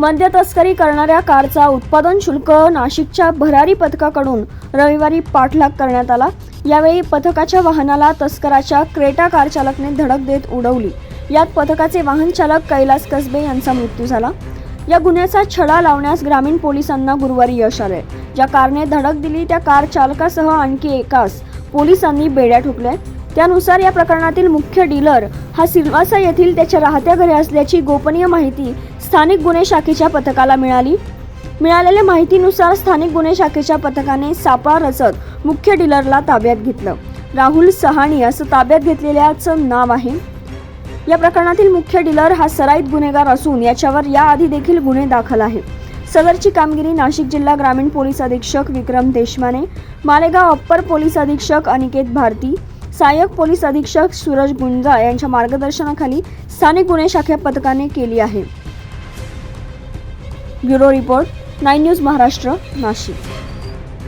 मद्य तस्करी करणाऱ्या कारचा उत्पादन शुल्क नाशिकच्या भरारी पथकाकडून रविवारी पाठलाग करण्यात आला। यावेळी पथकाच्या वाहनाला तस्कराच्या क्रेटा कार चालकने धडक देत उडवली। यात पथकाचे वाहन चालक कैलास कसबे यांचा मृत्यू झाला। या गुन्ह्याचा छडा लावण्यास ग्रामीण पोलिसांना गुरुवारी यश आले। ज्या कारने धडक दिली त्या कार चालकासह आणखी एकास पोलिसांनी बेड्या ठोकल्या। त्यानुसार या प्रकरणातील मुख्य डीलर हा सिल्वासा येथील त्याच्या राहत्या घरी असल्याची गोपनीय माहिती स्थानिक गुन्हे शाखेच्या पथकाला मिळाली। मिळालेल्या माहितीनुसार स्थानिक गुन्हे शाखेच्या पथकाने सापळा रचत मुख्य डीलरला ताब्यात घेतलं। राहुल सहाणी असं ताब्यात घेतलेल्याचं नाव आहे। या प्रकरणातील मुख्य डीलर हा सराईत गुन्हेगार असून याच्यावर याआधी देखील गुन्हे दाखल आहेत। सदरची कामगिरी नाशिक जिल्हा ग्रामीण पोलीस अधीक्षक विक्रम देशमाने, मालेगाव अप्पर पोलीस अधीक्षक अनिकेत भारती, सहाय्यक पोलीस अधीक्षक सूरज गुंजा यांच्या मार्गदर्शनाखाली स्थानिक गुन्हे शाखा पथकाने केली आहे। Bureau report 9 news Maharashtra, Nashik.